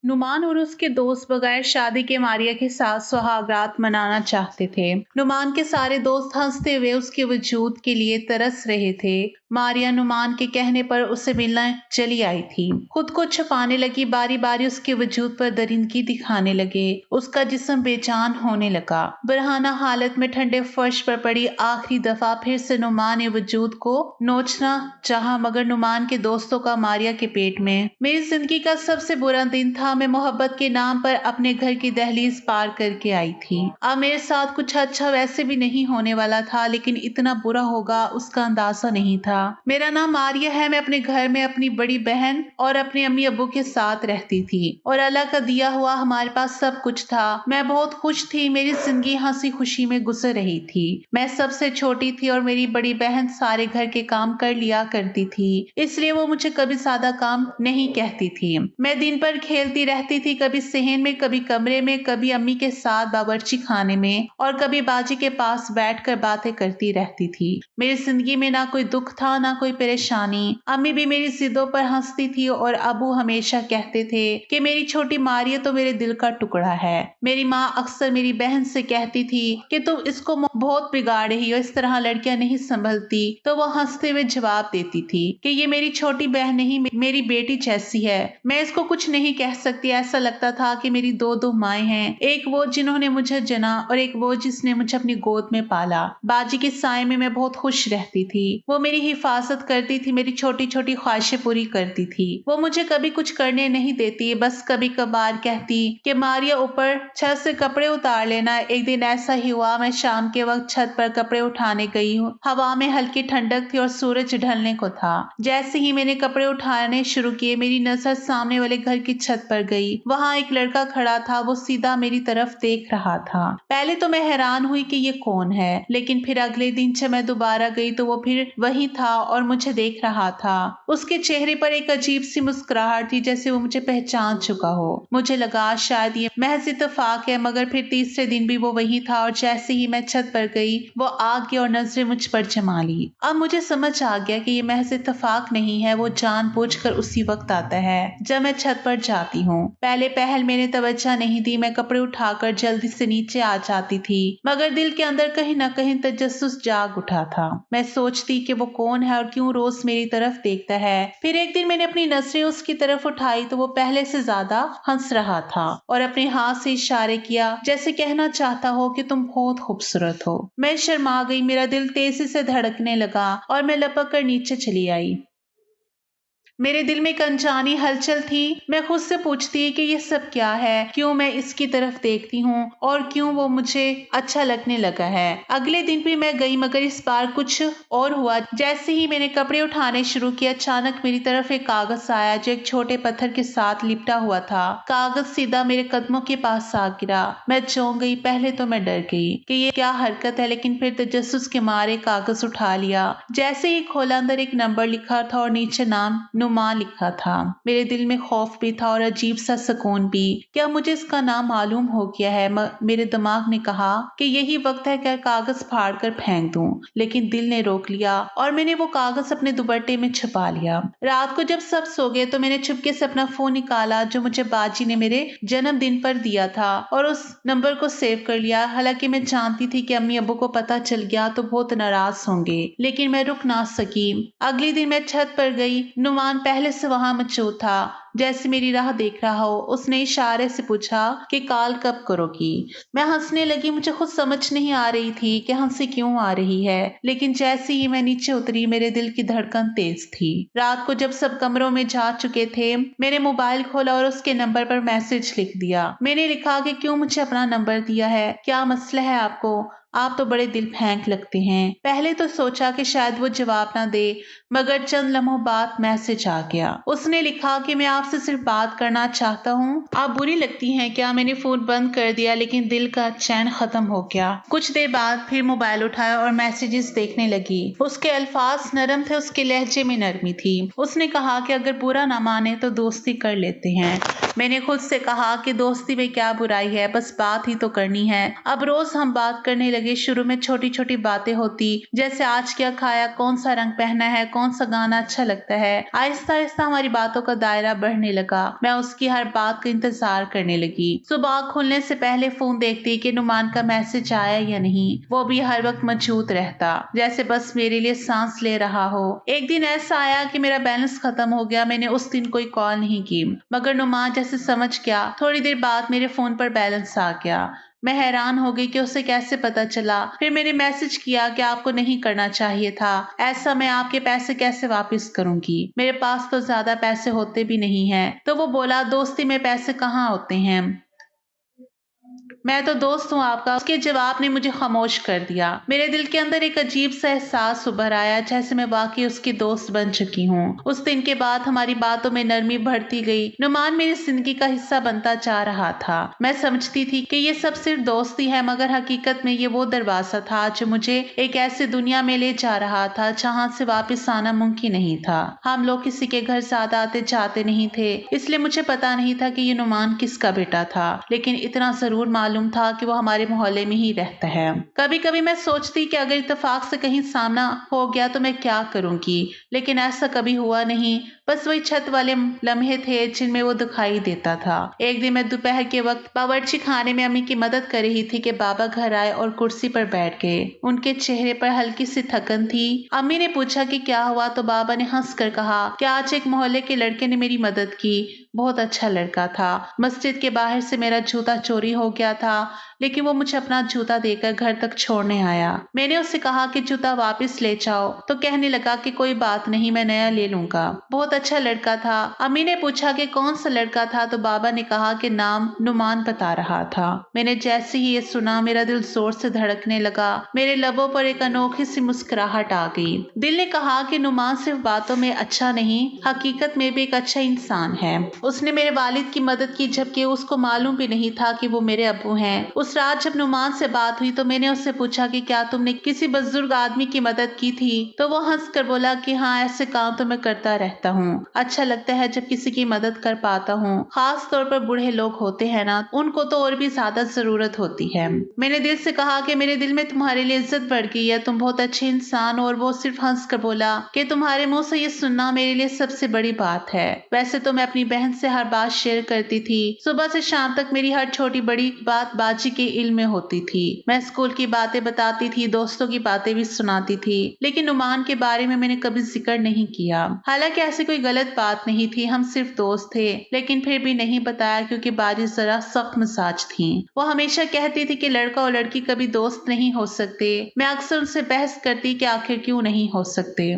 नुमान और उसके दोस्त बगैर शादी के मारिया के साथ सुहागरात मनाना चाहते थे। नुमान के सारे दोस्त हंसते हुए उसके वजूद के लिए तरस रहे थे। मारिया नुमान के कहने पर उसे मिलने चली आई थी। खुद को छुपाने लगी, बारी बारी उसके वजूद पर दरिंदगी दिखाने लगे। उसका जिस्म बेजान होने लगा। बरहाना हालत में ठंडे फर्श पर पड़ी आखिरी दफा फिर से नुमान ने वजूद को नोचना चाहा, मगर नुमान के दोस्तों का मारिया के पेट में। मेरी जिंदगी का सबसे बुरा दिन था। मैं मोहब्बत के नाम पर अपने घर की दहलीज पार करके आई थी। अब मेरे साथ कुछ अच्छा वैसे भी नहीं होने वाला था, लेकिन इतना बुरा होगा उसका अंदाजा नहीं था। मेरा नाम मारिया है। मैं अपने घर में अपनी बड़ी बहन और अपने अम्मी अब्बू के साथ रहती थी और अल्लाह का दिया हुआ हमारे पास सब कुछ था। मैं बहुत खुश थी। मेरी जिंदगी हंसी खुशी में गुजर रही थी। मैं सबसे छोटी थी और मेरी बड़ी बहन सारे घर के काम कर लिया करती थी, इसलिए वो मुझे कभी ज्यादा काम नहीं कहती थी। मैं दिन भर खेलती रहती थी, कभी सहन में, कभी कमरे में, कभी अम्मी के साथ बावर्ची खाने में और कभी बाजी के पास बैठकर बातें करती रहती थी। मेरी जिंदगी में ना कोई दुख था ना कोई परेशानी। अम्मी भी मेरी जिद्दों पर हंसती थी और अबू हमेशा कहते थे कि मेरी छोटी मारिया तो मेरे दिल का टुकड़ा है। मेरी माँ अक्सर मेरी बहन से कहती थी कि तुम इसको बहुत बिगाड़ रही हो, इस तरह लड़कियां नहीं संभलती, तो वो हंसते हुए जवाब देती थी कि ये मेरी छोटी बहन नहीं, मेरी बेटी जैसी है। मैं इसको कुछ नहीं कह सकती। ऐसा लगता था कि मेरी दो माएं हैं, एक वो जिन्होंने मुझे जना और एक वो जिसने मुझे अपनी गोद में पाला। बाजी के साए में मैं बहुत खुश रहती थी। वो मेरी हिफाजत करती थी, मेरी छोटी छोटी ख्वाहिशें पूरी करती थी। वो मुझे कभी कुछ करने नहीं देती, बस कभी कभार कहती कि मारिया ऊपर छत से कपड़े उतार लेना। एक दिन ऐसा ही हुआ। मैं शाम के वक्त छत पर कपड़े उठाने गई हूँ। हवा में हल्की ठंडक थी और सूरज ढलने को था। जैसे ही मैंने कपड़े उठाने शुरू किए, मेरी नजर सामने वाले घर की छत पर गई। वहाँ एक लड़का खड़ा था। वो सीधा मेरी तरफ देख रहा था। पहले तो मैं हैरान हुई कि ये कौन है, लेकिन फिर अगले दिन जब मैं दोबारा गई तो वो फिर वही था और मुझे देख रहा था। उसके चेहरे पर एक अजीब सी मुस्कुराहट थी, जैसे वो मुझे पहचान चुका हो। मुझे लगा शायद ये महज इत्तेफाक है, मगर फिर तीसरे दिन भी वो वही था और जैसे ही मैं छत पर गई वो आ गया और नजरें मुझ पर जमा ली। अब मुझे समझ आ गया कि ये महज इत्तेफाक नहीं है, वो जानबूझकर उसी वक्त आता है जब मैं छत पर जाती हूँ। पहले पहल मैंने तवज्जो नहीं दी। मैं कपड़े उठाकर जल्दी से नीचे आ जाती थी, मगर दिल के अंदर कहीं ना कहीं तजस्सुस जाग उठा था। मैं सोचती कि वो कौन है और क्यों रोज मेरी तरफ देखता है। फिर एक दिन मैंने अपनी नजरें उसकी तरफ उठाई तो वो पहले से ज्यादा हंस रहा था और अपने हाथ से इशारे किया, जैसे कहना चाहता हो कि तुम बहुत खूबसूरत हो। मैं शर्मा गई। मेरा दिल तेजी से धड़कने लगा और मैं लपक कर नीचे चली आई। मेरे दिल में एक अनजानी हलचल थी। मैं खुद से पूछती कि ये सब क्या है, क्यों मैं इसकी तरफ देखती हूँ और क्यों वो मुझे अच्छा लगने लगा है। अगले दिन भी मैं गई, मगर इस बार कुछ और हुआ। जैसे ही मैंने कपड़े उठाने शुरू किया, अचानक मेरी तरफ एक कागज आया जो एक छोटे पत्थर के साथ लिपटा हुआ था। कागज सीधा मेरे कदमों के पास आ गिरा। मैं चौंक गई। पहले तो मैं डर गई कि ये क्या हरकत है, लेकिन फिर तजस्सुस के मारे कागज उठा लिया। जैसे ही खोला, अंदर एक नंबर लिखा था और नीचे नाम नुमान लिखा था। मेरे दिल में खौफ भी था और अजीब सा सुकून भी। क्या मुझे इसका नाम मालूम हो गया है? मेरे दिमाग ने कहा कि यही वक्त है कि कागज फाड़ कर फेंक दूं, लेकिन दिल ने रोक लिया और मैंने वो कागज अपने दुपट्टे में छुपा लिया। रात को जब सब सो गए तो मैंने चुपके से अपना फोन निकाला जो मुझे बाजी ने मेरे जन्मदिन पर दिया था और उस नंबर को सेव कर लिया। हालांकि मैं जानती थी कि अम्मी अब्बू को पता चल गया तो बहुत नाराज होंगे, लेकिन मैं रुक ना सकी। अगले दिन मैं छत पर गई। नुमान पहले से वहां मौजूद था। जैसे मेरी राह देख रहा हो, उसने इशारे से पूछा कि कॉल कब करोगी। मैं हंसने लगी। मुझे खुद समझ नहीं आ रही थी कि हंसी क्यों आ रही है, लेकिन जैसे ही मैं नीचे उतरी मेरे दिल की धड़कन तेज थी। रात को जब सब कमरों में जा चुके थे, मैंने मोबाइल खोला और उसके नंबर पर मैसेज लिख दिया। मैंने लिखा कि क्यों मुझे अपना नंबर दिया है, क्या मसला है आपको, आप तो बड़े दिल फेंक लगते हैं। पहले तो सोचा कि शायद वो जवाब ना दे, मगर चंद लम्हों बाद मैसेज आ गया। उसने लिखा कि मैं आपसे सिर्फ बात करना चाहता हूँ, आप बुरी लगती हैं क्या। मैंने फोन बंद कर दिया, लेकिन दिल का चैन खत्म हो गया। कुछ देर बाद फिर मोबाइल उठाया और मैसेजेस देखने लगी। उसके अल्फाज नरम थे, उसके लहजे में नरमी थी। उसने कहा कि अगर बुरा ना माने तो दोस्ती कर लेते हैं। मैंने खुद से कहा कि दोस्ती में क्या बुराई है, बस बात ही तो करनी है। अब रोज हम बात करने लगे। शुरू में छोटी छोटी बातें होती, जैसे आज क्या खाया, कौन सा रंग पहना है, कौन कौन सा गाना अच्छा लगता है। आहिस्ता आहिस्ता हमारी बातों का दायरा बढ़ने लगा। मैं उसकी हर बात का इंतजार करने लगी। सुबह खुलने से पहले फोन देखती कि नुमान का मैसेज आया या नहीं। वो भी हर वक्त मौजूद रहता, जैसे बस मेरे लिए सांस ले रहा हो। एक दिन ऐसा आया कि मेरा बैलेंस खत्म हो गया। मैंने उस दिन कोई कॉल नहीं की, मगर नुमान जैसे समझ गया। थोड़ी देर बाद मेरे फोन पर बैलेंस आ गया। मैं हैरान हो गई कि उसे कैसे पता चला। फिर मैंने मैसेज किया कि आपको नहीं करना चाहिए था ऐसा, मैं आपके पैसे कैसे वापस करूंगी, मेरे पास तो ज्यादा पैसे होते भी नहीं हैं। तो वो बोला, दोस्ती में पैसे कहाँ होते हैं, मैं तो दोस्त हूँ आपका। उसके जवाब ने मुझे खामोश कर दिया। मेरे दिल के अंदर एक अजीब सा एहसास उभर आया, जैसे मैं वाकई उसकी दोस्त बन चुकी हूँ। उस दिन के बाद हमारी बातों में नरमी बढ़ती गई। नुमान मेरी जिंदगी का हिस्सा बनता जा रहा था। मैं समझती थी कि ये सब सिर्फ दोस्ती है, मगर हकीकत में ये वो दरवाजा था जो मुझे एक ऐसी दुनिया में ले जा रहा था जहाँ से वापस आना मुमकिन नहीं था। हम लोग किसी के घर ज्यादा आते जाते नहीं थे, इसलिए मुझे पता नहीं था कि ये नुमान किसका बेटा था, लेकिन इतना जरूर मालूम था कि वो हमारे मोहल्ले में ही रहता है। कभी कभी मैं सोचती कि अगर इत्तेफाक से कहीं सामना हो गया तो मैं क्या करूंगी, लेकिन ऐसा कभी हुआ नहीं। बस वही छत वाले लम्हे थे जिनमें वो दिखाई देता था। एक दिन मैं दोपहर के वक्त बावर्ची खाने में अम्मी की मदद कर रही थी कि बाबा घर आए और कुर्सी पर बैठ गए। उनके चेहरे पर हल्की सी थकन थी। अम्मी ने पूछा कि क्या हुआ, तो बाबा ने हंस कर कहा कि आज एक मोहल्ले के लड़के ने मेरी मदद की, बहुत अच्छा लड़का था। मस्जिद के बाहर से मेरा जूता चोरी हो गया था, लेकिन वो मुझे अपना जूता देकर घर तक छोड़ने आया। मैंने उससे कहा कि जूता वापस ले जाओ, तो कहने लगा कि कोई बात नहीं, मैं नया ले लूंगा। बहुत अच्छा लड़का था। अम्मी ने पूछा कि कौन सा लड़का था, तो बाबा ने कहा कि नाम नुमान बता रहा था। मैंने जैसे ही ये सुना, मेरा दिल जोर से धड़कने लगा। मेरे लबों पर एक अनोखी सी मुस्कुराहट आ गई। दिल ने कहा कि नुमान सिर्फ बातों में अच्छा नहीं, हकीकत में भी एक अच्छा इंसान है। उसने मेरे वालिद की मदद की, जबकि उसको मालूम भी नहीं था कि वो मेरे अब्बू हैं। उस रात जब नुमान से बात हुई तो मैंने उससे पूछा कि क्या तुमने किसी बुजुर्ग आदमी की मदद की थी, तो वो हंस कर बोला कि हाँ, ऐसे काम तो मैं करता रहता हूँ। अच्छा लगता है जब किसी की मदद कर पाता हूँ, खास तौर पर बूढ़े लोग होते हैं ना, उनको तो और भी ज्यादा जरूरत होती है। मैंने दिल से कहा कि मेरे दिल में तुम्हारे लिए इज्जत बढ़ गई है, तुम बहुत अच्छे इंसान हो। और वो सिर्फ हंस कर बोला कि तुम्हारे मुंह से ये सुनना मेरे लिए सबसे बड़ी बात है। वैसे तो मैं अपनी बहन से हर बात शेयर करती थी। सुबह से शाम तक मेरी हर छोटी बड़ी बात बाजी के इल्म में होती थी। मैं स्कूल की बातें बताती थी, दोस्तों की बातें भी सुनाती थी, लेकिन नुमान के बारे में मैंने कभी जिक्र नहीं किया। हालांकि ऐसी कोई गलत बात नहीं थी, हम सिर्फ दोस्त थे, लेकिन फिर भी नहीं बताया क्योंकि बाजी जरा सख्त मिजाज थी। वो हमेशा कहती थी कि लड़का और लड़की कभी दोस्त नहीं हो सकते। मैं अक्सर उनसे बहस करती कि आखिर क्यों नहीं हो सकते,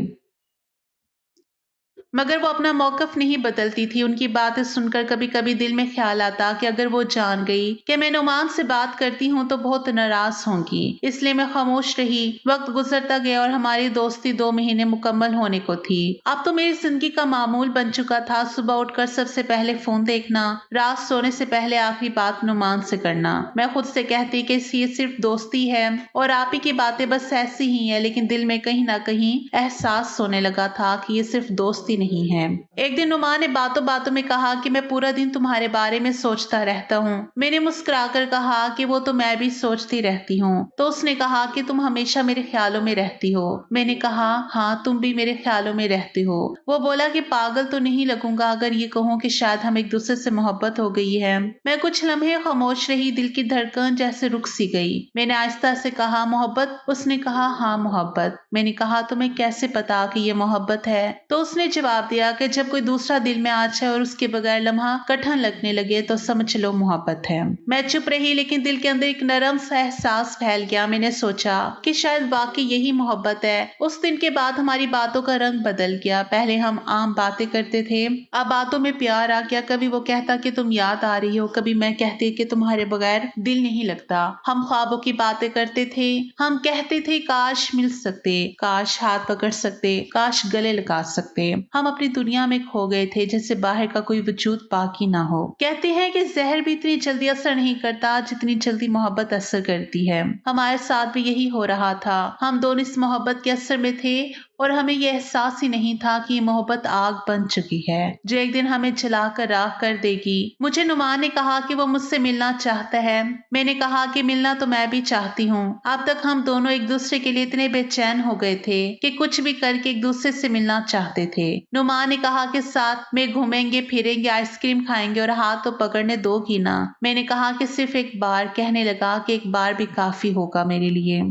मगर वो अपना मौकफ नहीं बदलती थी। उनकी बातें सुनकर कभी कभी दिल में ख्याल आता कि अगर वो जान गई कि मैं नुमान से बात करती हूँ तो बहुत नाराज होंगी, इसलिए मैं खामोश रही। वक्त गुजरता गया और हमारी दोस्ती 2 महीने मुकम्मल होने को थी। अब तो मेरी जिंदगी का मामूल बन चुका था। सुबह उठकर सबसे पहले फोन देखना, रात सोने से पहले आखिरी बात नुमान से करना। मैं खुद से कहती कि ये सिर्फ दोस्ती है और आप ही की बातें बस ऐसी ही है, लेकिन दिल में कहीं ना कहीं एहसास होने लगा था कि ये सिर्फ दोस्ती नहीं है। एक दिन नुमान ने बातों बातों में कहा कि मैं पूरा दिन तुम्हारे बारे में सोचता रहता हूँ। मैंने मुस्कुराकर कहा कि वो तो मैं भी सोचती रहती हूँ। तो उसने कहा कि तुम हमेशा मेरे ख्यालों में रहती हो। मैंने कहा हाँ, तुम भी मेरे ख्यालों में रहती हो। वो बोला कि पागल तो नहीं लगूंगा अगर ये कहूँ कि शायद हम एक दूसरे से मोहब्बत हो गई है। मैं कुछ लम्हे खामोश रही, दिल की धड़कन जैसे रुक सी गई। मैंने आहिस्ता से कहा मोहब्बत। उसने कहा हाँ मोहब्बत। मैंने कहा तुम्हें कैसे पता कि ये मोहब्बत है? तो उसने जवाब दिया कि जब कोई दूसरा दिल में आ जाए और उसके बगैर लम्हा कठिन लगने लगे तो समझ लो मोहब्बत है। मैं चुप रही, लेकिन दिल के अंदर एक नरम सा एहसास फैल गया। मैंने सोचा कि शायद वाकई यही मोहब्बत है। उस दिन के बाद हमारी बातों का रंग बदल गया। पहले हम आम बातें करते थे, अब बातों में प्यार आ गया। कभी वो कहता कि तुम याद आ रही हो, कभी मैं कहती कि तुम्हारे बगैर दिल नहीं लगता। हम ख्वाबों की बातें करते थे, हम कहते थे काश मिल सकते, काश हाथ पकड़ सकते, काश गले लगा सकते। हम अपनी दुनिया में खो गए थे, जैसे बाहर का कोई वजूद बाकी ना हो। कहते हैं कि जहर भी इतनी जल्दी असर नहीं करता जितनी जल्दी मोहब्बत असर करती है। हमारे साथ भी यही हो रहा था। हम दोनों इस मोहब्बत के असर में थे और हमें ये एहसास ही नहीं था कि ये मोहब्बत आग बन चुकी है जो एक दिन हमें जला कर राख कर देगी। मुझे नुमान ने कहा कि वो मुझसे मिलना चाहता है। मैंने कहा कि मिलना तो मैं भी चाहती हूँ। अब तक हम दोनों एक दूसरे के लिए इतने बेचैन हो गए थे कि कुछ भी करके एक दूसरे से मिलना चाहते थे। नुमान ने कहा कि साथ में घूमेंगे फिरेंगे, आइसक्रीम खाएंगे और हाथ तो पकड़ने दोगी ना। मैंने कहा कि सिर्फ एक बार। कहने लगा कि एक बार भी काफी होगा मेरे लिए।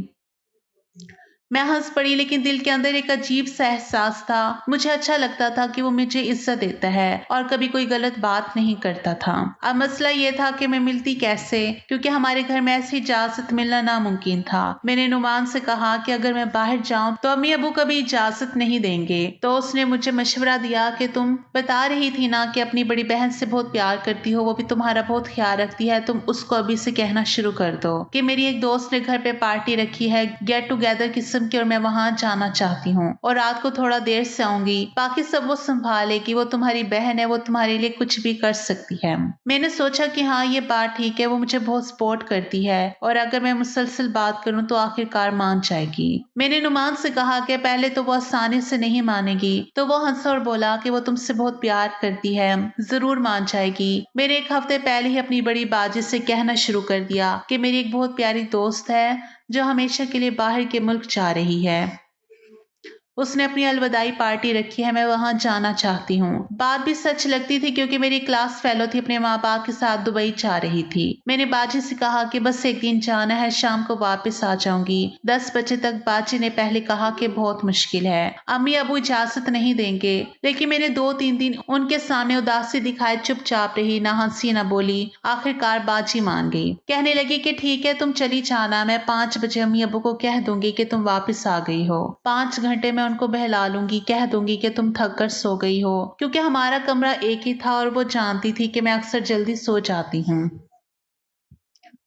मैं हंस पड़ी, लेकिन दिल के अंदर एक अजीब सा एहसास था। मुझे अच्छा लगता था कि वो मुझे इज्जत देता है और कभी कोई गलत बात नहीं करता था। अब मसला ये था कि मैं मिलती कैसे, क्योंकि हमारे घर में ऐसी इजाजत मिलना नामुमकिन था। मैंने नुमान से कहा कि अगर मैं बाहर जाऊं तो अम्मी अबू कभी इजाजत नहीं देंगे। तो उसने मुझे मशवरा दिया कि तुम बता रही थी ना कि अपनी बड़ी बहन से बहुत प्यार करती हो, वो भी तुम्हारा बहुत ख्याल रखती है, तुम उसको अभी से कहना शुरू कर दो कि मेरी एक दोस्त ने घर पे पार्टी रखी है, गेट टुगेदर किस्म की, और मैं वहां जाना चाहती हूँ और रात को थोड़ा देर से आऊंगी। बाकी सब वो संभालेगी, वो तुम्हारी बहन है, वो तुम्हारे लिए कुछ भी कर सकती है। मैंने सोचा कि हाँ ये बात ठीक है, वो मुझे बहुत सपोर्ट करती है और अगर मैं मुसलसल बात करूं तो आखिरकार मान जाएगी। मैंने नुमान से कहा कि पहले तो वो आसानी से नहीं मानेगी, तो वो हंसा और बोला कि वो तुमसे बहुत प्यार करती है, जरूर मान जाएगी। मैंने एक हफ्ते पहले ही अपनी बड़ी बाजी से कहना शुरू कर दिया कि मेरी एक बहुत प्यारी दोस्त है जो हमेशा के लिए बाहर के मुल्क जा रही है। उसने अपनी अलविदाई पार्टी रखी है, मैं वहां जाना चाहती हूँ। बात भी सच लगती थी क्योंकि मेरी क्लास फेलो थी, अपने माँ बाप के साथ दुबई जा रही थी। मैंने बाजी से कहा कि बस एक दिन जाना है, शाम को वापस आ जाऊंगी 10 बजे तक। बाजी ने पहले कहा कि बहुत मुश्किल है, अम्मी अबू इजाजत नहीं देंगे, लेकिन मैंने 2-3 दिन उनके सामने उदासी दिखाए, चुपचाप रही, ना हंसी ना बोली। आखिरकार बाजी मान गई, कहने लगी कि ठीक है तुम चली जाना, मैं 5 बजे अम्मी अबू को कह दूंगी कि तुम वापस आ गई हो। 5 घंटे में उनको बहला लूंगी, कह दूंगी कि तुम थक कर सो गई हो, क्योंकि हमारा कमरा एक ही था और वो जानती थी कि मैं अक्सर जल्दी सो जाती हूँ।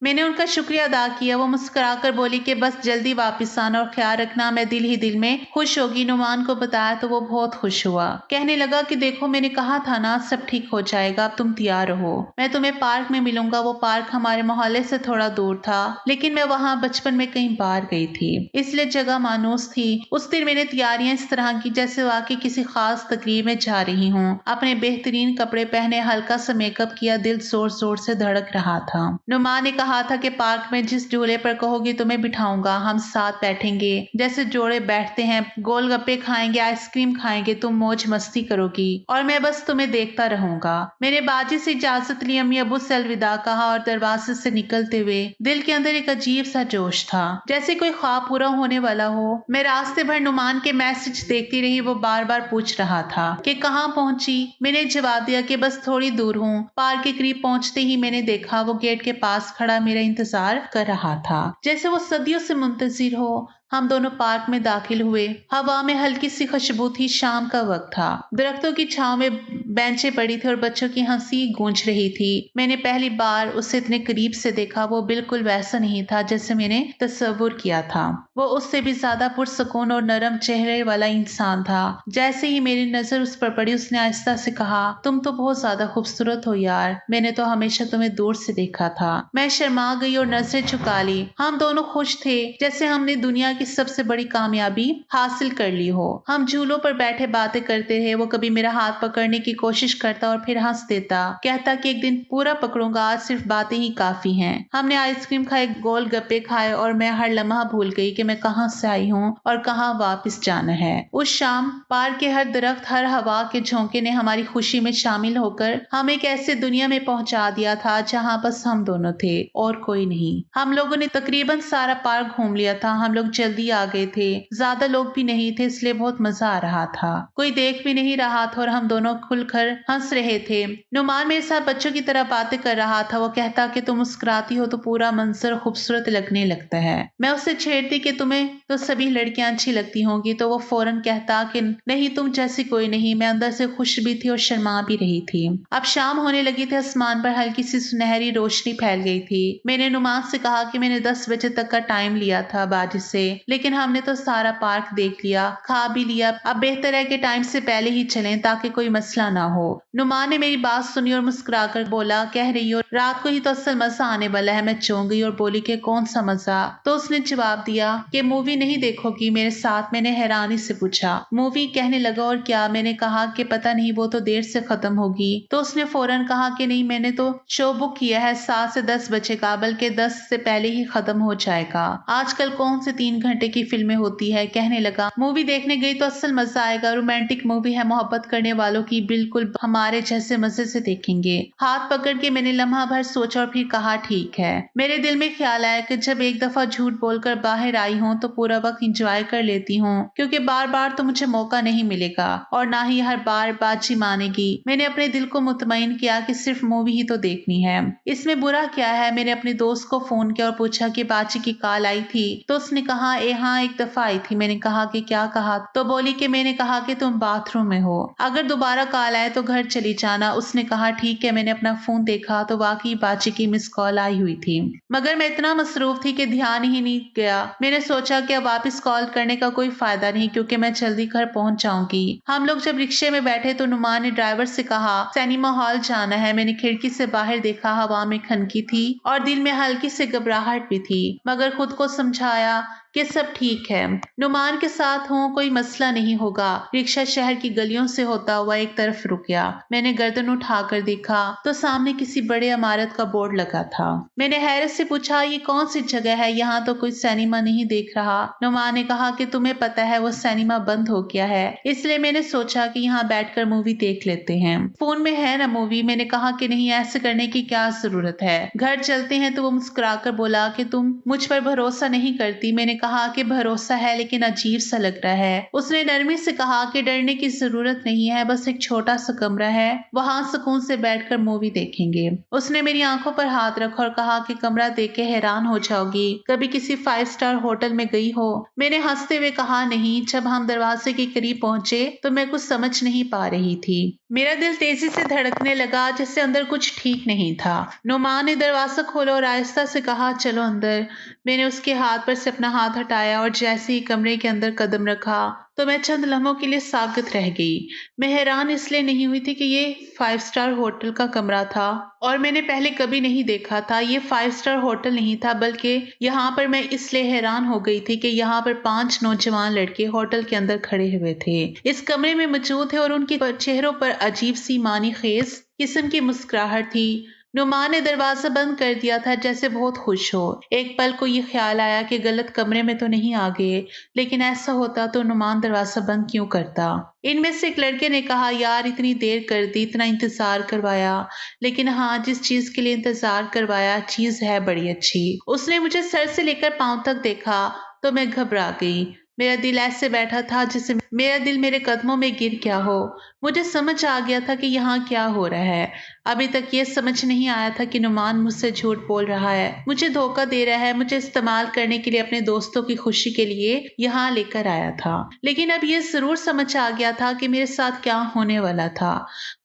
मैंने उनका शुक्रिया अदा किया। वो मुस्कुराकर बोली कि बस जल्दी वापस आना और ख्याल रखना, मैं दिल ही दिल में खुश होगी। नुमान को बताया तो वो बहुत खुश हुआ, कहने लगा कि देखो मैंने कहा था ना सब ठीक हो जाएगा, अब तुम तैयार रहो, मैं तुम्हें पार्क में मिलूंगा। वो पार्क हमारे मोहल्ले से थोड़ा दूर था, लेकिन मैं वहां बचपन में कई बार गई थी, इसलिए जगह मानूस थी। उस दिन मैंने तैयारियां इस तरह की जैसे वाकई किसी खास तकरीब में जा रही हूँ। अपने बेहतरीन कपड़े पहने, हल्का सा मेकअप किया, दिल जोर जोर से धड़क रहा था। नुमान ने कहा था कि पार्क में जिस झूले पर कहोगी तुम्हें बिठाऊंगा, हम साथ बैठेंगे जैसे जोड़े बैठते हैं, गोलगप्पे खाएंगे, आइसक्रीम खाएंगे, तुम मौज मस्ती करोगी और मैं बस तुम्हें देखता रहूंगा। मैंने बाजी से इजाजत ली, अम्मी अबू से अलविदा कहा और दरवाजे से निकलते हुए दिल के अंदर एक अजीब सा जोश था, जैसे कोई ख्वाब पूरा होने वाला हो। मैं रास्ते भर नुमान के मैसेज देखती रही, वो बार बार पूछ रहा था कि कहाँ पहुंची। मैंने जवाब दिया कि बस थोड़ी दूर हूँ। पार्क के करीब पहुंचते ही मैंने देखा वो गेट के पास खड़ा मेरा इंतजार कर रहा था, जैसे वो सदियों से मुंतजिर हो। हम दोनों पार्क में दाखिल हुए। हवा में हल्की सी खुशबू थी, शाम का वक्त था, दरख्तों की छांव में बेंचें पड़ी थी और बच्चों की हंसी गूंज रही थी। मैंने पहली बार उसे इतने करीब से देखा। वो बिल्कुल वैसा नहीं था जैसे मैंने तस्वुर किया था, वो उससे भी ज्यादा पुरसकून और नरम चेहरे वाला इंसान था। जैसे ही मेरी नजर उस पर पड़ी उसने आहिस्ता से कहा, तुम तो बहुत ज्यादा खूबसूरत हो यार, मैंने तो हमेशा तुम्हें दूर से देखा था। मैं शर्मा गई और नजरें झुका ली। हम दोनों खुश थे जैसे हमने दुनिया की सबसे बड़ी कामयाबी हासिल कर ली हो। हम झूलों पर बैठे बातें करते रहे। वो कभी मेरा हाथ पकड़ने की कोशिश करता और फिर हंस देता, कहता कि एक दिन पूरा पकड़ूंगा, आज सिर्फ बातें ही काफी हैं। हमने आइसक्रीम खाए, गोल गप्पे खाए और मैं हर लम्हा भूल गई कि मैं कहाँ से आई हूँ और कहाँ वापस जाना है। उस शाम पार्क के हर दरख्त, हर हवा के झोंके ने हमारी खुशी में शामिल होकर हमें एक ऐसे दुनिया में पहुंचा दिया था जहाँ बस हम दोनों थे और कोई नहीं। हम लोगों ने तकरीबन सारा पार्क घूम लिया था। हम लोग जल्दी आ गए थे, ज्यादा लोग भी नहीं थे, इसलिए बहुत मजा आ रहा था। कोई देख भी नहीं रहा था और हम दोनों खुलकर हंस रहे थे। नुमान मेरे साथ बच्चों की तरह बातें कर रहा था। वो कहता कि तुम मुस्कुराती हो तो पूरा मंजर खूबसूरत लगने लगता है। मैं उससे छेड़ती कि तुम्हें तो सभी लड़कियां अच्छी लगती होंगी, तो वो फौरन कहता कि नहीं, तुम जैसी कोई नहीं। मैं अंदर से खुश भी थी और शर्मा भी रही थी। अब शाम होने लगी थी, आसमान पर हल्की सी सुनहरी रोशनी फैल गई थी। मैंने नुमान से कहा कि मैंने 10 बजे तक का टाइम लिया था बाजी से, लेकिन हमने तो सारा पार्क देख लिया, खा भी लिया। अब बेहतर है कि टाइम से पहले ही चलें ताकि कोई मसला ना हो। नुमान ने मेरी बात सुनी और मुस्कुराकर बोला, कह रही हो रात को ही तो असल मजा आने वाला है। मैं चौंक गई और बोली कि कौन सा मजा? तो उसने जवाब दिया कि मूवी नहीं देखोगी मेरे साथ? मैंने हैरानी से पूछा, मूवी? कहने लगा, और क्या? मैंने कहा कि पता नहीं, वो तो देर से खत्म होगी। तो उसने फौरन कहा कि नहीं, मैंने तो शो बुक किया है, 7 से 10 बजेगा, बल्कि 10 से पहले ही खत्म हो जाएगा। आजकल कौन से 3 घंटे की फिल्में होती है। कहने लगा, मूवी देखने गई तो असल मजा आएगा, रोमांटिक मूवी है, मोहब्बत करने वालों की, बिल्कुल हमारे जैसे मजे से देखेंगे। हाथ पकड़ के मैंने लम्हा भर सोचा और फिर कहा, ठीक है। मेरे दिल में ख्याल आया कि जब एक दफा झूठ बोलकर बाहर आई हूँ तो पूरा वक्त इंजॉय कर लेती हूँ, क्योंकि बार बार तो मुझे मौका नहीं मिलेगा और ना ही हर बार बाजी मानेगी। मैंने अपने दिल को मुतमईन किया कि सिर्फ मूवी ही तो देखनी है, इसमें बुरा क्या है। मैंने अपने दोस्त को फोन किया और पूछा कि बाजी की कॉल आई थी। तो उसने कहा, हाँ, एक दफा आई थी। मैंने कहा कि क्या कहा? तो बोली कि मैंने कहा कि तुम बाथरूम में हो, अगर दोबारा कॉल आए तो घर चली जाना। उसने कहा, ठीक है। मैंने अपना फोन देखा तो वाकई बाजी की मिस कॉल आई हुई थी, मगर मैं इतना मसरूफ थी कि ध्यान ही नहीं गया। मैंने सोचा कि अब वापस कॉल करने का कोई फायदा नहीं, क्योंकि मैं जल्दी घर पहुंच जाऊंगी। हम लोग जब रिक्शे में बैठे तो नुमान ने ड्राइवर से कहा, सिनेमा हॉल जाना है। मैंने खिड़की से बाहर देखा, हवा में खनकी थी और दिल में हल्की सी घबराहट भी थी, मगर खुद को समझाया कि सब ठीक है, नुमान के साथ हूँ, कोई मसला नहीं होगा। रिक्शा शहर की गलियों से होता हुआ एक तरफ रुक गया। मैंने गर्दन उठाकर देखा तो सामने किसी बड़े इमारत का बोर्ड लगा था। मैंने हैरत से पूछा, ये कौन सी जगह है? यहाँ तो कोई सिनेमा नहीं देख रहा। नुमान ने कहा कि तुम्हें पता है वो सिनेमा बंद हो गया है, इसलिए मैंने सोचा कि यहाँ बैठकर मूवी देख लेते हैं। फोन में है ना मूवी? मैंने कहा कि नहीं, ऐसे करने की क्या जरूरत है, घर चलते हैं। तो वो मुस्कुराकर बोला कि तुम मुझ पर भरोसा नहीं करती। मैंने कहा कि भरोसा है, लेकिन अजीब सा लग रहा है। उसने नरमी से कहा कि डरने की जरूरत नहीं है, बस एक छोटा सा कमरा है, वहां सुकून से बैठकर मूवी देखेंगे। उसने मेरी आंखों पर हाथ रखा और कहा कि कमरा देख के हैरान हो जाओगी, कभी किसी 5 स्टार होटल में गई हो? मैंने हंसते हुए कहा, नहीं। जब हम दरवाजे के करीब पहुंचे तो मैं कुछ समझ नहीं पा रही थी। मेरा दिल तेजी से धड़कने लगा, जैसे अंदर कुछ ठीक नहीं था। नुमान ने दरवाजा खोला और आहिस्ता से कहा, चलो अंदर। मैंने उसके हाथ पर से अपना हाथ हटाया और जैसे ही कमरे के अंदर कदम रखा तो मैं चंद लम्हों के लिए साकित रह गई। मैं हैरान इसलिए नहीं हुई थी कि ये 5 स्टार होटल का कमरा था और मैंने पहले कभी नहीं देखा था। ये 5 स्टार होटल नहीं था, बल्कि यहाँ पर मैं इसलिए हैरान हो गई थी कि यहाँ पर 5 नौजवान लड़के होटल के अंदर खड़े हुए थे, इस कमरे में मौजूद थे और उनके चेहरों पर अजीब सी मानी खेज किस्म की मुस्कुराहट थी। नुमान ने दरवाजा बंद कर दिया था, जैसे बहुत खुश हो। एक पल को ये ख्याल आया कि गलत कमरे में तो नहीं आ गए, लेकिन ऐसा होता तो नुमान दरवाजा बंद क्यों करता? इनमें से एक लड़के ने कहा, यार इतनी देर कर दी, इतना इंतजार करवाया, लेकिन हाँ, जिस चीज के लिए इंतजार करवाया चीज है बड़ी अच्छी। उसने मुझे सर से लेकर पांव तक देखा तो मैं घबरा गई। मेरा दिल ऐसे बैठा था जैसे मेरा दिल मेरे कदमों में गिर गया हो। मुझे समझ आ गया था कि यहाँ क्या हो रहा है। अभी तक ये समझ नहीं आया था कि नुमान मुझसे झूठ बोल रहा है, मुझे धोखा दे रहा है, मुझे इस्तेमाल करने के लिए अपने दोस्तों की खुशी के लिए यहाँ लेकर आया था। लेकिन अब ये जरूर समझ आ गया था कि मेरे साथ क्या होने वाला था।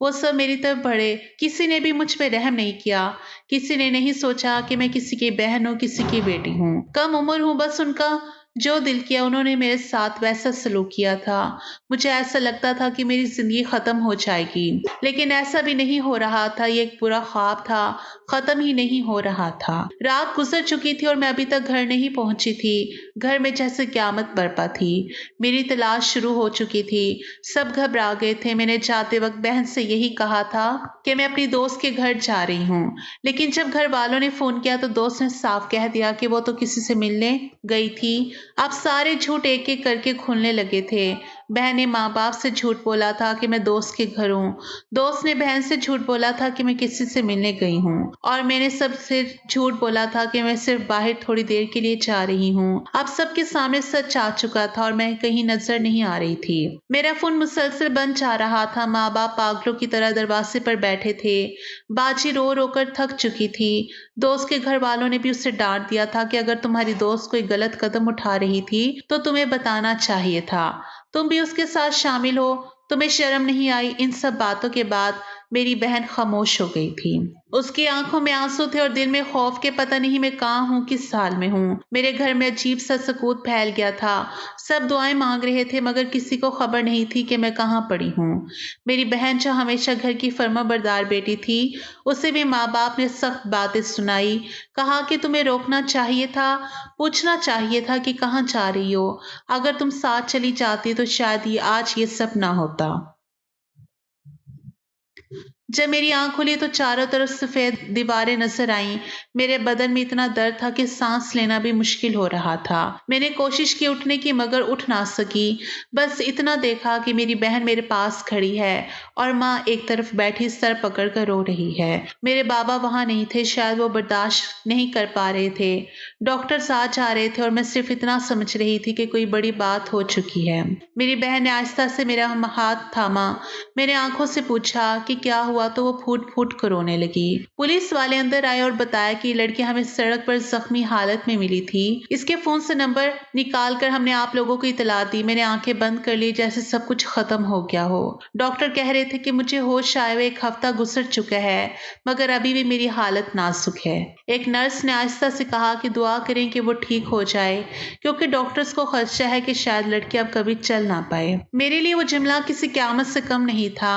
वो सब मेरी तरफ बढ़े, किसी ने भी मुझ पे रहम नहीं किया, किसी ने नहीं सोचा कि मैं किसी की बहन हूँ, किसी की बेटी हूँ, कम उम्र हूँ, बस उनका जो दिल किया उन्होंने मेरे साथ वैसा सलूक किया था। मुझे ऐसा लगता था कि मेरी जिंदगी खत्म हो जाएगी, लेकिन ऐसा भी नहीं हो रहा था। ये एक बुरा ख्वाब था, खत्म ही नहीं हो रहा था। रात गुजर चुकी थी और मैं अभी तक घर नहीं पहुंची थी। घर में जैसे क़यामत बरपा थी। मेरी तलाश शुरू हो चुकी थी। सब घबरा गए थे। मैंने जाते वक्त बहन से यही कहा था कि मैं अपनी दोस्त के घर जा रही हूँ, लेकिन जब घर वालों ने फोन किया तो दोस्त ने साफ कह दिया कि वो तो किसी से मिलने गई थी। अब सारे झूठ एक एक करके खुलने लगे थे। बहन ने माँ बाप से झूठ बोला था कि मैं दोस्त के घर हूँ, दोस्त ने बहन से झूठ बोला था कि मैं किसी से मिलने गई हूँ, और मैंने सबसे झूठ बोला था कि मैं सिर्फ बाहर थोड़ी देर के लिए जा रही हूँ। अब सबके सामने सच आ चुका था और मैं कहीं नजर नहीं आ रही थी। मेरा फोन मुसलसल बंद जा रहा था। माँ बाप पागलों की तरह दरवाजे पर बैठे थे। बाजी रो रो कर थक चुकी थी। दोस्त के घर वालों ने भी उसे डांट दिया था कि अगर तुम्हारी दोस्त कोई गलत कदम उठा रही थी तो तुम्हें बताना चाहिए था, तुम भी उसके साथ शामिल हो, तुम्हें शर्म नहीं आई? इन सब बातों के बाद मेरी बहन खामोश हो गई थी। उसकी आंखों में आंसू थे और दिल में खौफ के पता नहीं मैं कहाँ हूँ, किस साल में हूँ। मेरे घर में अजीब सा सकूत फैल गया था। सब दुआएं मांग रहे थे मगर किसी को खबर नहीं थी कि मैं कहाँ पड़ी हूँ। मेरी बहन जो हमेशा घर की फर्माबरदार बेटी थी, उसे भी माँ बाप ने सख्त बातें सुनाई। कहा कि तुम्हें रोकना चाहिए था, पूछना चाहिए था कि कहाँ जा रही हो। अगर तुम साथ चली जाती तो शायद आज ये सब ना होता। जब मेरी आंख खुली तो चारों तरफ सफेद दीवारें नजर आईं। मेरे बदन में इतना दर्द था कि सांस लेना भी मुश्किल हो रहा था। मैंने कोशिश की उठने की मगर उठ ना सकी। बस इतना देखा कि मेरी बहन मेरे पास खड़ी है और माँ एक तरफ बैठी सर पकड़ कर रो रही है। मेरे बाबा वहां नहीं थे, शायद वो बर्दाश्त नहीं कर पा रहे थे। डॉक्टर्स आ जा रहे थे और मैं सिर्फ इतना समझ रही थी कि कोई बड़ी बात हो चुकी है। मेरी बहन ने आहिस्ता से मेरा हाथ थामा। मैंने आंखों से पूछा कि क्या हुआ तो वो फूट फूट कर रोने लगी। पुलिस वाले अंदर आए और बताया कि लड़की हमें सड़क पर जख्मी हालत में मिली थी। इसके फोन से नंबर निकाल कर हमने आप लोगों को इतला दी। मैंने आंखें बंद कर ली जैसे सब कुछ खत्म हो गया हो। डॉक्टर कह रहे थे कि मुझे होश आए हुए 1 हफ्ता गुजर चुका है मगर अभी भी मेरी हालत नाजुक है। एक नर्स ने आहिस्ता से कहा कि दुआ करें कि वो ठीक हो जाए क्योंकि डॉक्टर्स को खदशा है कि शायद लड़की अब कभी चल ना पाए। मेरे लिए वो जुमला किसी क़यामत से कम नहीं था।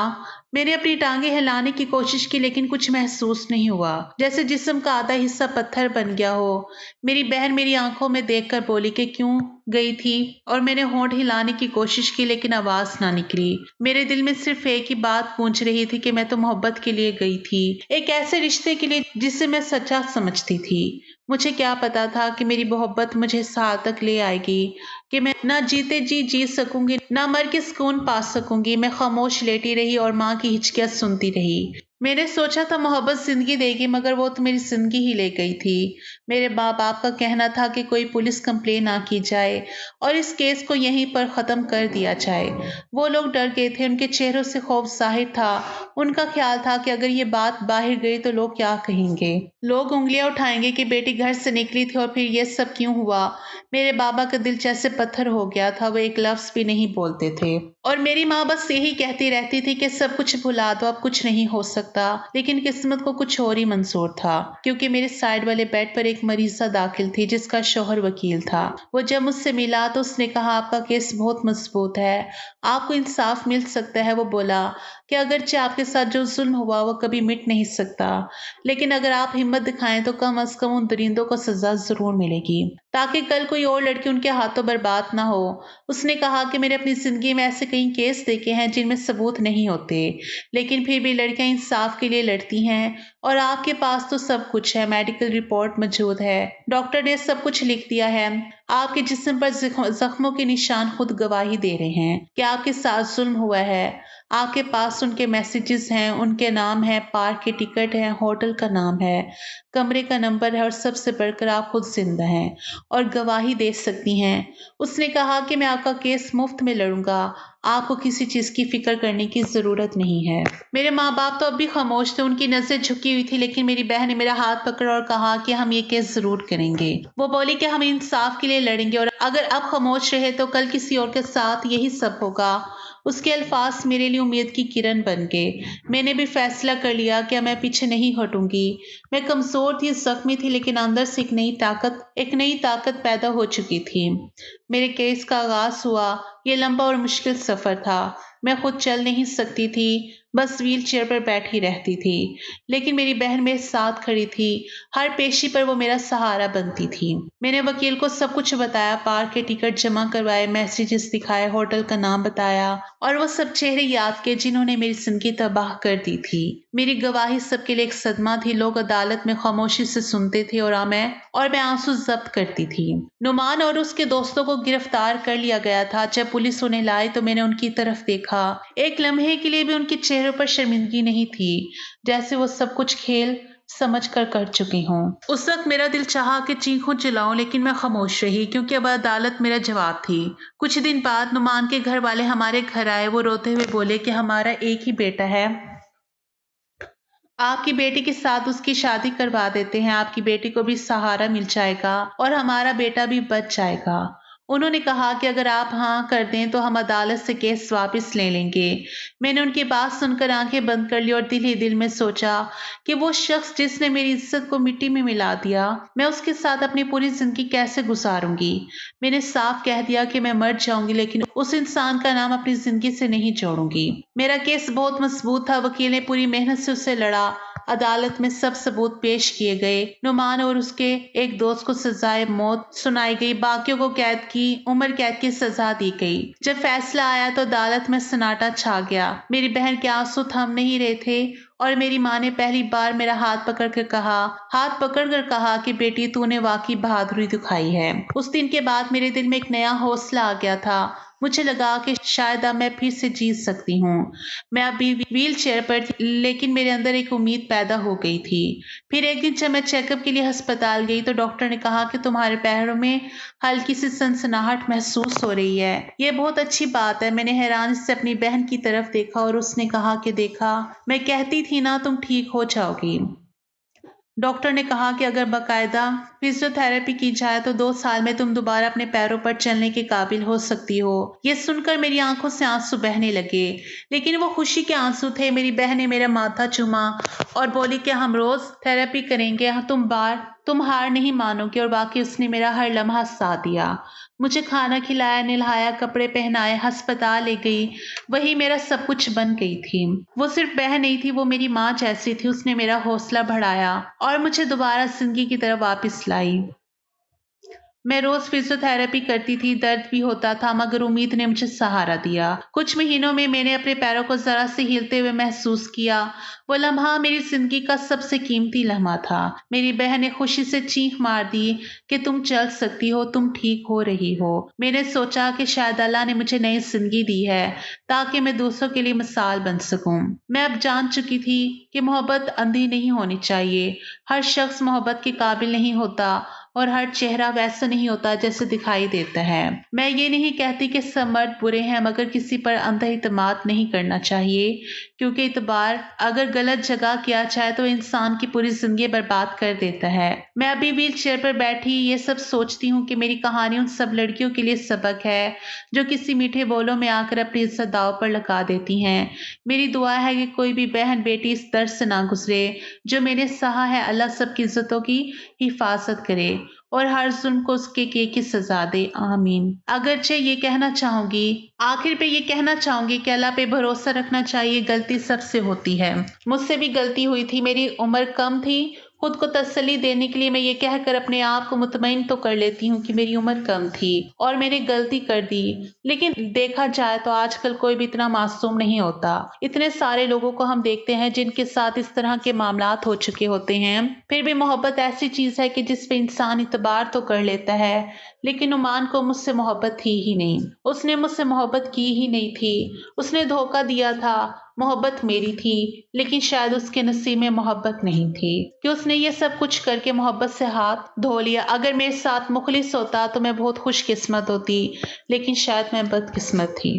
मैंने अपनी टांगे हिलाने की कोशिश की लेकिन कुछ महसूस नहीं हुआ, जैसे जिस्म का आधा हिस्सा पत्थर बन गया हो। मेरी बहन मेरी आंखों में देखकर बोली कि क्यों गई थी और मैंने होंठ हिलाने की कोशिश की लेकिन आवाज ना निकली। मेरे दिल में सिर्फ एक ही बात गूंज रही थी कि मैं तो मोहब्बत के लिए गई थी, एक ऐसे रिश्ते के लिए जिसे मैं सच्चा समझती थी। मुझे क्या पता था कि मेरी मोहब्बत मुझे इस हाल तक ले आएगी कि मैं ना जीते जी सकूंगी, ना मर के सुकून पा सकूंगी। मैं खामोश लेटी रही और माँ की हिचकियां सुनती रही। मैंने सोचा था मोहब्बत जिंदगी देगी मगर वो तो मेरी जिंदगी ही ले गई थी। मेरे माँ बाप का कहना था कि कोई पुलिस कंप्लेन ना की जाए और इस केस को यहीं पर खत्म कर दिया जाए। वो लोग डर गए थे, उनके चेहरों से खौफ जाहिर था। उनका ख्याल था कि अगर ये बात बाहर गई तो लोग क्या कहेंगे। लोग उंगलियां उठाएंगे कि बेटी घर से निकली थी और फिर ये सब क्यों हुआ। मेरे बाबा का दिल जैसे पत्थर हो गया था, वो एक लफ्ज भी नहीं बोलते थे और मेरी माँ बस यही कहती रहती थी कि सब कुछ भुला दो, अब कुछ नहीं हो सकता। लेकिन किस्मत को कुछ और ही मंजूर था क्योंकि मेरे साइड वाले बेड पर एक मरीजा दाखिल थी जिसका शौहर वकील था। वो जब मुझसे मिला तो उसने कहा आपका केस बहुत मजबूत है, आपको इंसाफ मिल सकता है। वो बोला कि अगरचे आपके साथ जो जुल्म हुआ वो कभी मिट नहीं सकता, लेकिन अगर आप हिम्मत दिखाएं तो कम अज कम उन दरिंदों को सजा जरूर मिलेगी ताकि कल कोई और लड़की उनके हाथों बर्बाद ना हो। उसने कहा कि मैंने अपनी जिंदगी में ऐसे कई केस देखे हैं जिनमें सबूत नहीं होते, लेकिन फिर भी लड़कियां इंसाफ के लिए लड़ती हैं और आपके पास तो सब कुछ है, मेडिकल रिपोर्ट मौजूद है, डॉक्टर ने सब कुछ लिख दिया है। आपके जिस्म पर जख्मों के निशान खुद गवाही दे रहे हैं कि आपके साथ जुल्म हुआ है। आपके पास उनके मैसेजेस हैं, उनके नाम है, पार्क के टिकट हैं, होटल का नाम है, कमरे का नंबर है और सबसे बढ़कर आप खुद जिंदा हैं और गवाही दे सकती हैं। उसने कहा कि मैं आपका केस मुफ्त में लड़ूंगा, आपको किसी चीज की फिक्र करने की जरूरत नहीं है। मेरे माँ बाप तो अब भी खामोश थे, उनकी नजर झुकी हुई थी, लेकिन मेरी बहन ने मेरा हाथ पकड़ा और कहा कि हम ये केस जरूर करेंगे। वो बोली कि हम इंसाफ के लिए लड़ेंगे और अगर अब खामोश रहे तो कल किसी और के साथ यही सब होगा। उसके अल्फाज मेरे लिए उम्मीद की किरण बन गए। मैंने भी फैसला कर लिया कि मैं पीछे नहीं हटूंगी। मैं कमजोर थी, जख्मी थी, लेकिन अंदर से एक नई ताकत पैदा हो चुकी थी। मेरे केस का आगाज हुआ। ये लंबा और मुश्किल सफर था। मैं खुद चल नहीं सकती थी, बस व्हील चेयर पर बैठी रहती थी, लेकिन मेरी बहन मेरे साथ खड़ी थी। हर पेशी पर वो मेरा सहारा बनती थी। मैंने वकील को सब कुछ बताया, पार्क के टिकट जमा करवाए, मैसेजेस दिखाए, होटल का नाम बताया और वो सब चेहरे याद किए जिन्होंने मेरी जिंदगी तबाह कर दी थी। मेरी गवाही सबके लिए एक सदमा थी। लोग अदालत में खामोशी से सुनते थे और मैं आंसू जब्त करती थी। नुमान और उसके दोस्तों को गिरफ्तार कर लिया गया था। जब पुलिस उन्हें लाई तो मैंने उनकी तरफ देखा। एक लम्हे के लिए भी उनके चेहरों पर शर्मिंदगी नहीं थी, जैसे वो सब कुछ खेल समझ कर चुकी हूँ। उस वक्त मेरा दिल चाहा कि चीखूं चिल्लाऊं, लेकिन मैं खामोश रही क्योंकि अब अदालत मेरा जवाब थी। कुछ दिन बाद नुमान के घर वाले हमारे घर आए। वो रोते हुए बोले कि हमारा एक ही बेटा है, आपकी बेटी के साथ उसकी शादी करवा देते हैं, आपकी बेटी को भी सहारा मिल जाएगा और हमारा बेटा भी बच जाएगा। उन्होंने कहा कि अगर आप हाँ कर दें तो हम अदालत से केस वापस ले लेंगे। मैंने उनकी बात सुनकर आंखें बंद कर ली और दिल ही दिल में सोचा कि वो शख्स जिसने मेरी इज्जत को मिट्टी में मिला दिया, मैं उसके साथ अपनी पूरी जिंदगी कैसे गुजारूंगी। मैंने साफ कह दिया कि मैं मर जाऊंगी, लेकिन उस इंसान का नाम अपनी जिंदगी से नहीं जोड़ूंगी। मेरा केस बहुत मजबूत था। वकील ने पूरी मेहनत से उससे लड़ा। अदालत में सब सबूत पेश किए गए। नुमान और उसके एक दोस्त को सजाए मौत सुनाई गई, बाकियों को कैद की उम्र कैद की सजा दी गई। जब फैसला आया तो अदालत में सन्नाटा छा गया। मेरी बहन के आंसू थम नहीं रहे थे और मेरी माँ ने पहली बार मेरा हाथ पकड़कर कहा कि बेटी तूने वाकई बहादुरी दिखाई है। उस दिन के बाद मेरे दिल में एक नया हौसला आ गया था। मुझे लगा कि शायद अब मैं फिर से जीत सकती हूँ। मैं अभी व्हील चेयर पर थी, लेकिन मेरे अंदर एक उम्मीद पैदा हो गई थी। फिर एक दिन जब मैं चेकअप के लिए अस्पताल गई तो डॉक्टर ने कहा कि तुम्हारे पैरों में हल्की सी सनसनाहट महसूस हो रही है। ये बहुत अच्छी बात है। मैंने हैरानी से अपनी बहन की तरफ देखा और उसने कहा कि देखा, मैं कहती थी ना तुम ठीक हो जाओगी। डॉक्टर ने कहा कि अगर बाकायदा फिजियोथेरेपी की जाए तो 2 साल में तुम दोबारा अपने पैरों पर चलने के काबिल हो सकती हो। ये सुनकर मेरी आंखों से आंसू बहने लगे, लेकिन वो खुशी के आंसू थे। मेरी बहन ने मेरा माथा चूमा और बोली कि हम रोज थेरेपी करेंगे, तुम हार नहीं मानोगे। और बाकी उसने मेरा हर लम्हा साथ दिया। मुझे खाना खिलाया, नहलाया, कपड़े पहनाए, अस्पताल ले गई। वही मेरा सब कुछ बन गई थी। वो सिर्फ बहन नहीं थी, वो मेरी माँ जैसी थी। उसने मेरा हौसला बढ़ाया और मुझे दोबारा जिंदगी की तरफ वापस लाई। मैं रोज फिजियोथेरेपी करती थी, दर्द भी होता था, मगर उम्मीद ने मुझे सहारा दिया। कुछ महीनों में मैंने अपने पैरों को जरा से हिलते हुए महसूस किया। वो लम्हा मेरी जिंदगी का सबसे कीमती लम्हा था। मेरी बहन ने खुशी से चीख मार दी कि तुम चल सकती हो, तुम ठीक हो रही हो। मैंने सोचा कि शायद अल्लाह ने मुझे नई जिंदगी दी है ताकि मैं दूसरों के लिए मिसाल बन सकूं। मैं अब जान चुकी थी कि मोहब्बत अंधी नहीं होनी चाहिए। हर शख्स मोहब्बत के काबिल नहीं होता और हर चेहरा वैसा नहीं होता जैसे दिखाई देता है। मैं ये नहीं कहती कि सब मर्द बुरे हैं, मगर किसी पर अंधा इत्मीनान नहीं करना चाहिए, क्योंकि इतबार अगर गलत जगह किया जाए तो इंसान की पूरी जिंदगी बर्बाद कर देता है। मैं अभी व्हील चेयर पर बैठी ये सब सोचती हूँ कि मेरी कहानी उन सब लड़कियों के लिए सबक है जो किसी मीठे बोलों में आकर अपनी इज्जत दांव पर लगा देती हैं। मेरी दुआ है कि कोई भी बहन बेटी इस दर्द से ना गुजरे जो मैंने सहा है। अल्लाह सबकी इज्जतों की हिफाजत करे और हर जुल्म को उसके किए की सजा दे। आमीन। अगरचे ये कहना चाहूंगी, आखिर पे ये कहना चाहूंगी कि अल्लाह पे भरोसा रखना चाहिए। गलती सबसे होती है, मुझसे भी गलती हुई थी। मेरी उम्र कम थी। खुद को तसल्ली देने के लिए मैं ये कहकर अपने आप को मुतमईन तो कर लेती हूँ कि मेरी उम्र कम थी और मैंने गलती कर दी। लेकिन देखा जाए तो आजकल कोई भी इतना मासूम नहीं होता। इतने सारे लोगों को हम देखते हैं जिनके साथ इस तरह के मामलात हो चुके होते हैं। फिर भी मोहब्बत ऐसी चीज है कि जिस पे इंसान इतबार तो कर लेता है। लेकिन नुमान को मुझसे मोहब्बत थी ही नहीं। उसने मुझसे मोहब्बत की ही नहीं थी। उसने धोखा दिया था। मोहब्बत मेरी थी, लेकिन शायद उसके नसीब में मोहब्बत नहीं थी कि उसने ये सब कुछ करके मोहब्बत से हाथ धो लिया। अगर मेरे साथ मुखलिस होता तो मैं बहुत खुशकिस्मत होती, लेकिन शायद मैं बदकिस्मत थी।